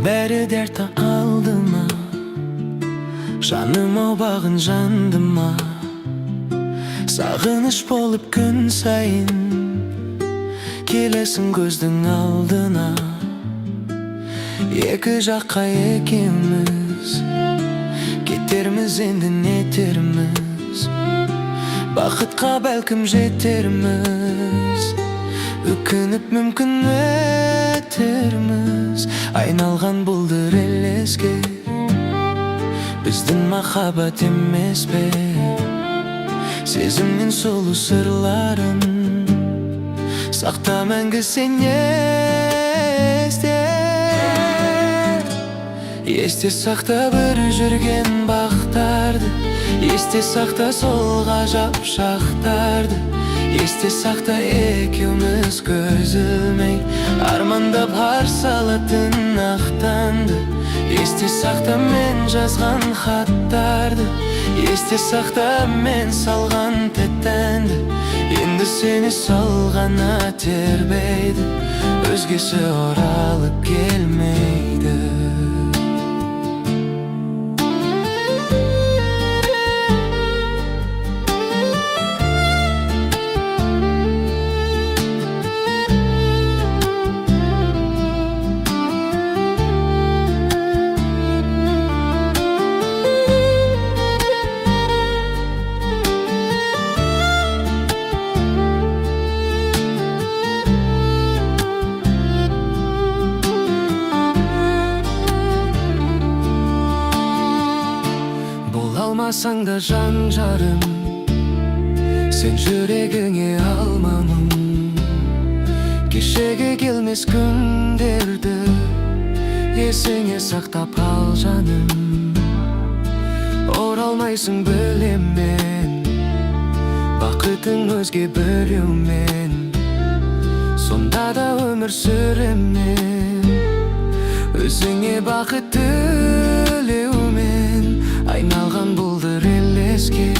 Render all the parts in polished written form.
бәрі дәрт алдыма, жаным ау бағын жандыма. Сағыныш болып күн сайын келесің көздің алдына. Екі жаққа екеуміз кетерміз, енді нетерміз, бақытқа бәлкім жетерміз. Өкініп мүмкін өтерміз, айналған бұлдыр елеске. Біздің махаббат емес пе, сезімнің сұлу сырларын сақта мәңгі сен есте. Есте сақта бір жүрген бақтарды, есте сақта сол ғажап шақтарды. Есте сақта екеуміз көз ілмей армандап арсалатын ақтанды. Есте сақта мен жазған хаттарды, есте сақта мен салған тәттәнді. Енді сені салғана тербейді, өзгесі оралып келмейді. Алмасаң да жан жарым, сен жүрегіңе алмамын. Кешегі келмес күндерді есіңе сақтап ал жаным. Оралмайсың білем мен, бақытың өзге біреумен. Сонда да өмір сүрем мен, өзіңе бақыт тілеумен. Айналған бұлдыр елеске,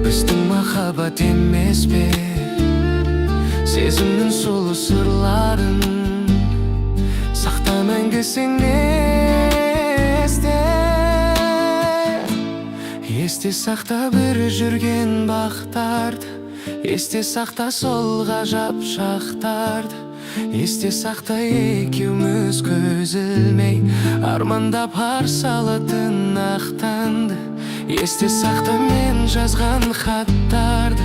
біздің махаббат емес пе, сезімнің сұлу сырларын сақта мәңгі сен есте. Есте сақта бір жүрген бақтарды, есте сақта сол ғажап шақтарды. Есте сақта екеуміз көз ілмей армандап арсалатын ақтанды. Есте сақта мен жазған хаттарды,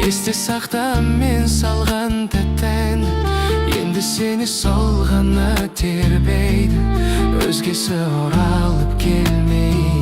есте сақта мен салған тәттәнді. Енді сені сол ғана тербейді, өзгесі оралып келмейді.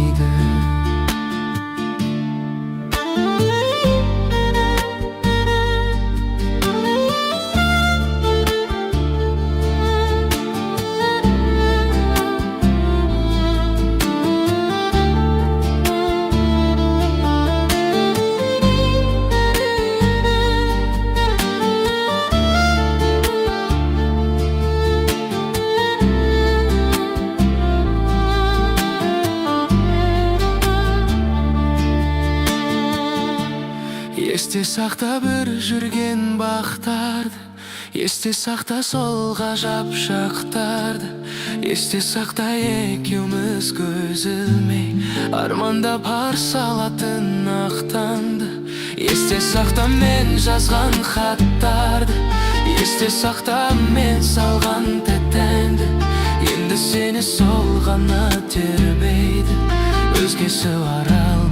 Есте сақта бір жүрген бақтарды, есте сақта сол ғажап шақтарды. Есте сақта екеуміз көз ілмей армандап арсалатын ақтанды. Есте сақта мен жазған хаттарды, есте сақта мен салған тәттәнді. Енді сені сол ғана тербейді, өзгесі оралмайды.